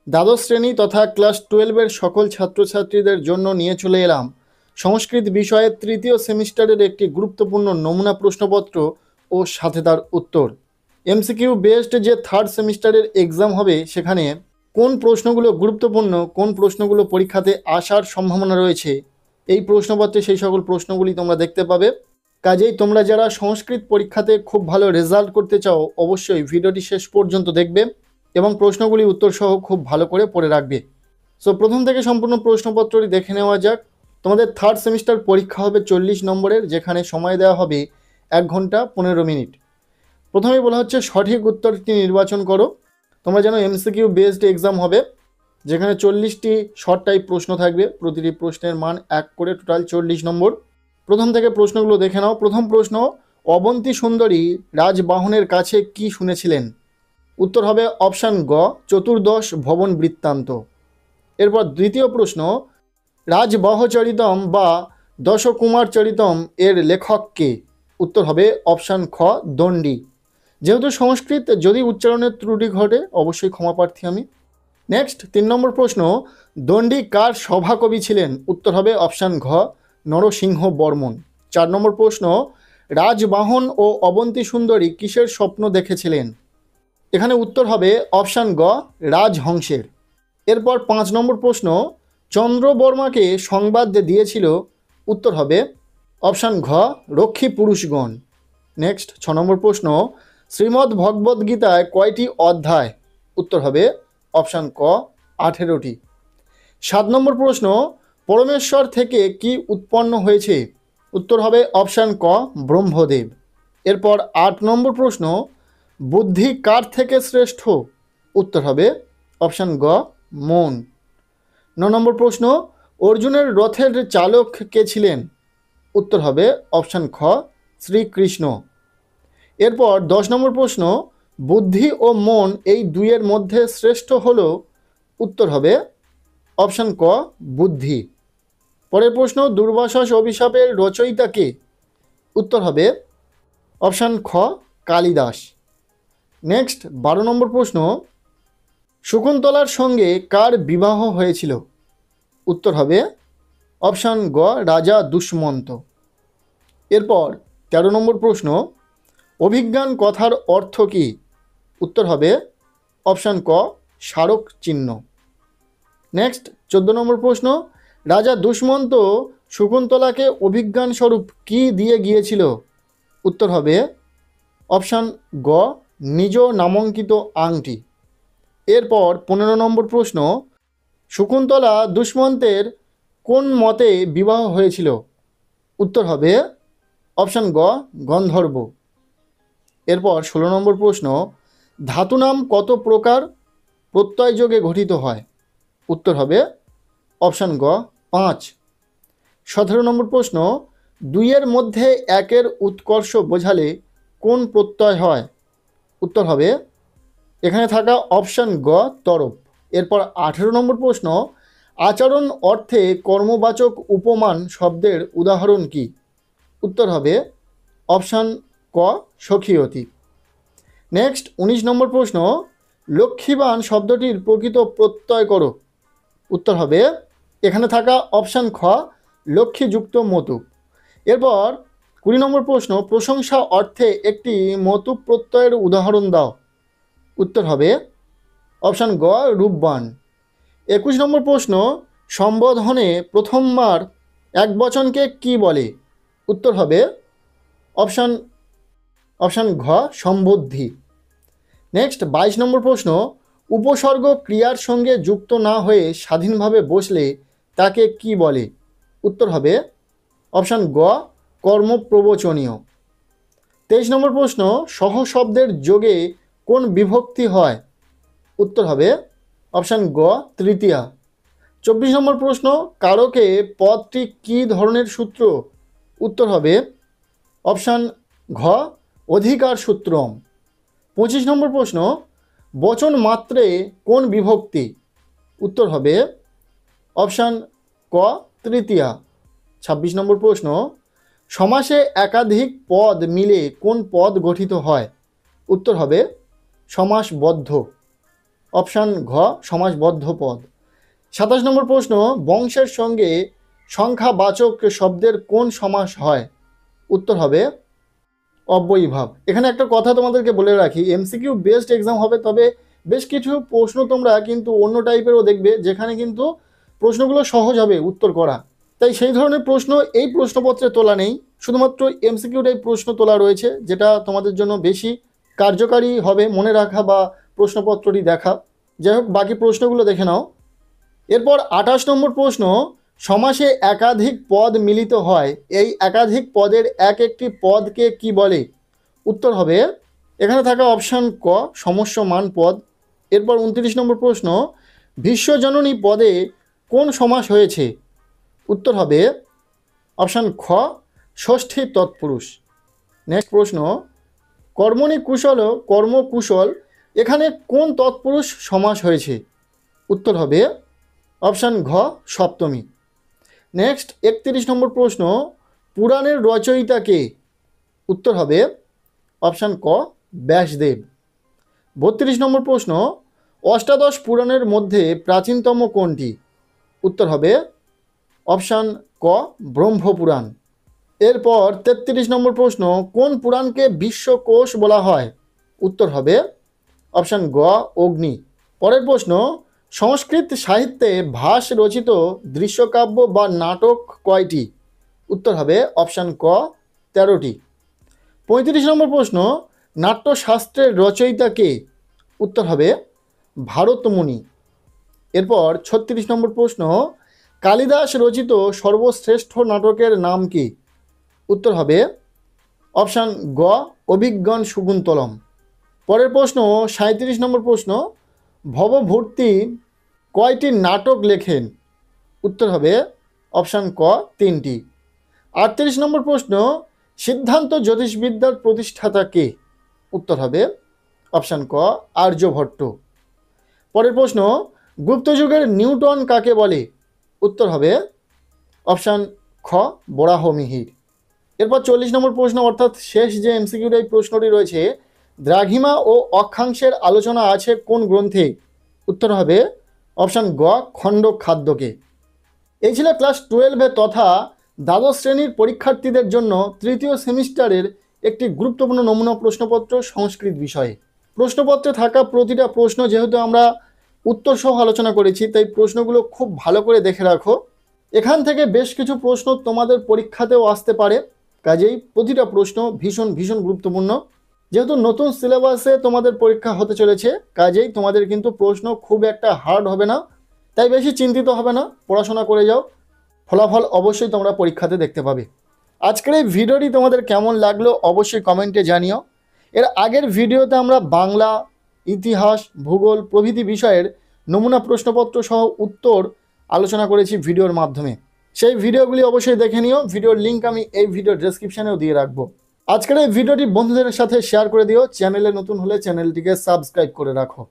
দ্বাদশ শ্রেণী তথা ক্লাস 12-এর সকল ছাত্রছাত্রীদের জন্য নিয়ে চলে এলাম সংস্কৃত বিষয়ের তৃতীয় সেমিস্টারের একটি গুরুত্বপূর্ণ নমুনা প্রশ্নপত্র ও সাথে তার উত্তর। এমসিকিউ বেসড যে থার্ড সেমিস্টারের এক্সাম হবে সেখানে কোন প্রশ্নগুলো গুরুত্বপূর্ণ, কোন প্রশ্নগুলো পরীক্ষাতে আসার সম্ভাবনা রয়েছে, এই প্রশ্নপত্রে সেই সকল প্রশ্নগুলি তোমরা দেখতে পাবে। কাজেই তোমরা যারা সংস্কৃত পরীক্ষাতে খুব ভালো রেজাল্ট করতে চাও অবশ্যই ভিডিওটি শেষ পর্যন্ত দেখবে এবং প্রশ্নগুলি উত্তর সহ খুব ভালো করে পড়ে রাখবে। সো প্রথম থেকে সম্পূর্ণ প্রশ্নপত্রটি দেখে নেওয়া যাক। তোমাদের থার্ড সেমিস্টার পরীক্ষা হবে 40 নম্বরের, যেখানে সময় দেওয়া হবে 1 ঘন্টা 15 মিনিট। প্রথমেই বলা হচ্ছে সঠিক উত্তরটি নির্বাচন করো। তোমরা জানো এমসিকিউ বেসড এক্সাম হবে, যেখানে 40টি শর্ট টাইপ প্রশ্ন থাকবে, প্রতিটি প্রশ্নের মান 1 করে, টোটাল 40 নম্বর। প্রথম থেকে প্রশ্নগুলো দেখে নাও। প্রথম প্রশ্ন, অবন্তী সুন্দরী রাজবাহনের কাছে কি শুনেছিলেন? উত্তর হবে অপশান গ, চতুর্দশ ভবন বৃত্তান্ত। এরপর দ্বিতীয় প্রশ্ন, রাজবহচরিতম বা দশকুমার চরিতম এর লেখক কে? উত্তর হবে অপশান খ, দণ্ডী। যেহেতু সংস্কৃত, যদি উচ্চারণের ত্রুটি ঘটে অবশ্যই ক্ষমাপ্রার্থী আমি। নেক্সট 3 নম্বর প্রশ্ন, দণ্ডী কার সভাকবি ছিলেন? উত্তর হবে অপশান ঘ, নরসিংহ বর্মন। 4 নম্বর প্রশ্ন, রাজবাহন ও অবন্তী সুন্দরী কিসের স্বপ্ন দেখেছিলেন? এখানে উত্তর হবে অপশান গ, রাজহংসের। এরপর 5 নম্বর প্রশ্ন, চন্দ্রবর্মাকে সংবাদ দিয়েছিল? উত্তর হবে অপশান ঘ, রক্ষী পুরুষগণ। নেক্সট 6 নম্বর প্রশ্ন, শ্রীমদ্ ভগবদ্ গীতায় কয়টি অধ্যায়? উত্তর হবে অপশান ক, 18টি। 7 নম্বর প্রশ্ন, পরমেশ্বর থেকে কি উৎপন্ন হয়েছে? উত্তর হবে অপশান ক, ব্রহ্মদেব। এরপর 8 নম্বর প্রশ্ন, বুদ্ধি কার থেকে শ্রেষ্ঠ? উত্তর হবে অপশান গ, মন। 9 নম্বর প্রশ্ন, অর্জুনের রথের চালক কে ছিলেন? উত্তর হবে অপশান খ, শ্রীকৃষ্ণ। এরপর 10 নম্বর প্রশ্ন, বুদ্ধি ও মন এই দুইয়ের মধ্যে শ্রেষ্ঠ হলো? উত্তর হবে অপশান ক, বুদ্ধি। পরের প্রশ্ন, দুর্বাসাস অভিশাপের রচয়িতা কে? উত্তর হবে অপশান খ, কালিদাস। নেক্সট 12 নম্বর প্রশ্ন, শকুন্তলার সঙ্গে কার বিবাহ হয়েছিল? উত্তর হবে অপশান গ, রাজা দুষ্মন্ত। এরপর 13 নম্বর প্রশ্ন, অভিজ্ঞান কথার অর্থ কী? উত্তর হবে অপশান ক, স্মারক চিহ্ন। নেক্সট 14 নম্বর প্রশ্ন, রাজা দুষ্মন্ত শকুন্তলাকে অভিজ্ঞান স্বরূপ কী দিয়ে গিয়েছিল? উত্তর হবে অপশান গ, নিজ নামাঙ্কিত আংটি। এরপর 15 নম্বর প্রশ্ন, শকুন্তলা দুষ্মন্তের কোন মতে বিবাহ হয়েছিল? উত্তর হবে অপশান গ, গন্ধর্ব। এরপর 16 নম্বর প্রশ্ন, ধাতু নাম কত প্রকার প্রত্যয়যোগে গঠিত হয়? উত্তর হবে অপশান গ, 5। 17 নম্বর প্রশ্ন, দুইয়ের মধ্যে একের উৎকর্ষ বোঝালে কোন প্রত্যয় হয়? উত্তর হবে এখানে থাকা অপশান গ, তরফ। এরপর 18 নম্বর প্রশ্ন, আচরণ অর্থে কর্মবাচক উপমান শব্দের উদাহরণ কি? উত্তর হবে অপশান ক, সখীয়তি। নেক্সট 19 নম্বর প্রশ্ন, লক্ষ্মীবান শব্দটির প্রকৃত প্রত্যয় করো। উত্তর হবে এখানে থাকা অপশান খ, লক্ষ্মীযুক্ত মতুপ। এরপর 20 নম্বর প্রশ্ন, প্রশংসা অর্থে একটি মতুপ প্রত্যয়ের উদাহরণ দাও। উত্তর হবে অপশান গ, রূপবান। 21 নম্বর প্রশ্ন, সম্বোধনে প্রথমবার একবচনকে কি বলে? উত্তর হবে অপশান ঘ, সম্বোধি। নেক্সট 22 নম্বর প্রশ্ন, উপসর্গ ক্রিয়ার সঙ্গে যুক্ত না হয়ে স্বাধীনভাবে বসলে তাকে কি বলে? উত্তর হবে অপশান গ, কর্মপ্রবচনীয়। 23 নম্বর প্রশ্ন, সহ শব্দের যোগে কোন বিভক্তি হয়? উত্তর হবে অপশান গ, তৃতীয়া। 24 নম্বর প্রশ্ন, কারকে পদটি কী ধরনের সূত্র? উত্তর হবে অপশান ঘ, অধিকার সূত্রম। 25 নম্বর প্রশ্ন, বচন মাত্রে কোন বিভক্তি? উত্তর হবে অপশান ক, তৃতীয়া। 26 নম্বর প্রশ্ন, সমাসে একাধিক পদ মিলে কোন পদ গঠিত হয়? উত্তর হবে সমাসবদ্ধ। অপশান ঘ সমাসবদ্ধ পদ। 27 নম্বর প্রশ্ন, বংশের সঙ্গে সংখ্যাবাচক শব্দের কোন সমাস হয়? উত্তর হবে অব্যয়ীভাব। এখানে একটা কথা তোমাদেরকে বলে রাখি, এমসিকিউ বেসড এক্সাম হবে, তবে বেশ কিছু প্রশ্ন তোমরা কিন্তু অন্য টাইপেরও দেখবে, যেখানে কিন্তু প্রশ্নগুলো সহজ হবে উত্তর করা। তাই সেই ধরনের প্রশ্ন এই প্রশ্নপত্রে তোলা নেই, শুধুমাত্র এমসিকিউ টাইপ প্রশ্ন তোলা রয়েছে, যেটা তোমাদের জন্য বেশি কার্যকারী হবে মনে রাখা বা প্রশ্নপত্রটি দেখা। যাই হোক, বাকি প্রশ্নগুলো দেখে নাও। এরপর 28 নম্বর প্রশ্ন, সমাসে একাধিক পদ মিলিত হয়, এই একাধিক পদের এক একটি পদকে কি বলে? উত্তর হবে এখানে থাকা অপশান ক সমস্যমান পদ। এরপর 29 নম্বর প্রশ্ন, বিশ্বজননী পদে কোন সমাস হয়েছে? উত্তর হবে অপশান খ ষষ্ঠী তৎপুরুষ। নেক্সট প্রশ্ন, কর্মণি কুশল কর্মকুশল এখানে কোন তৎপুরুষ সমাস হয়েছে? উত্তর হবে অপশান ঘ সপ্তমী। নেক্সট 31 নম্বর প্রশ্ন, পুরাণের রচয়িতা কে? উত্তর হবে অপশান ক ব্যাসদেব। 32 নম্বর প্রশ্ন, অষ্টাদশ পুরাণের মধ্যে প্রাচীনতম কোনটি? উত্তর হবে অপশান ক ব্রহ্মপুরাণ। এরপর 33 নম্বর প্রশ্ন, কোন পুরাণকে বিশ্বকোষ বলা হয়? উত্তর হবে অপশান গ অগ্নি। পরের প্রশ্ন, সংস্কৃত সাহিত্যে ভাস রচিত দৃশ্যকাব্য বা নাটক কয়টি? উত্তর হবে অপশান ক 13টি। 35 নম্বর প্রশ্ন, নাট্যশাস্ত্রের রচয়িতা কে? উত্তর হবে ভারতমুনি। এরপর 36 নম্বর প্রশ্ন, কালিদাস রচিত সর্বশ্রেষ্ঠ নাটকের নাম কি? উত্তর হবে অপশান গ অভিজ্ঞান শকুন্তলম। পরের প্রশ্ন 37 নম্বর প্রশ্ন, ভবভূতি কয়টি নাটক লেখেন? উত্তর হবে অপশান ক 3টি। 38 নম্বর প্রশ্ন, সিদ্ধান্ত জ্যোতিষবিদ্যার প্রতিষ্ঠাতা কে? উত্তর হবে অপশান ক আর্যভট্ট। পরের প্রশ্ন, গুপ্তযুগের নিউটন কাকে বলে? উত্তর হবে অপশান খ বরাহমিহির। এরপর 40 নম্বর প্রশ্ন, অর্থাৎ শেষ যে এমসিকিউ এই প্রশ্নটি রয়েছে, দ্রাঘিমা ও অক্ষাংশের আলোচনা আছে কোন গ্রন্থে? উত্তর হবে অপশান গ খণ্ড খাদ্যকে। এই ছিল ক্লাস 12 তথা দ্বাদশ শ্রেণীর পরীক্ষার্থীদের জন্য তৃতীয় সেমিস্টারের একটি গুরুত্বপূর্ণ নমুনা প্রশ্নপত্র সংস্কৃত বিষয়ে। প্রশ্নপত্রে থাকা প্রতিটা প্রশ্ন যেহেতু আমরা উত্তর সহ আলোচনা করেছি, তাই প্রশ্নগুলো খুব ভালো করে দেখে রাখো। এখান থেকে বেশ কিছু প্রশ্ন তোমাদের পরীক্ষাতেও আসতে পারে, কাজেই প্রতিটা প্রশ্ন ভীষণ ভীষণ গুরুত্বপূর্ণ। যেহেতু নতুন সিলেবাসে তোমাদের পরীক্ষা হতে চলেছে, কাজেই তোমাদের কিন্তু প্রশ্ন খুব একটা হার্ড হবে না, তাই বেশি চিন্তিত হবে না, পড়াশোনা করে যাও, ফলাফল অবশ্যই তোমরা পরীক্ষাতে দেখতে পাবে। আজকের এই ভিডিওটি তোমাদের কেমন লাগলো অবশ্যই কমেন্টে জানিও। এর আগের ভিডিওতে আমরা বাংলা, ইতিহাস, ভূগোল প্রভৃতি বিষয়ের নমুনা প্রশ্নপত্র সহ উত্তর আলোচনা করেছি ভিডিওর মাধ্যমে। সেই ভিডিওগুলি অবশ্যই দেখে নিও, ভিডিওর লিঙ্ক আমি এই ভিডিওর ডেসক্রিপশানেও দিয়ে রাখবো। আজকের এই ভিডিওটি বন্ধুদের সাথে শেয়ার করে দিও, চ্যানেলে নতুন হলে চ্যানেলটিকে সাবস্ক্রাইব করে রাখো।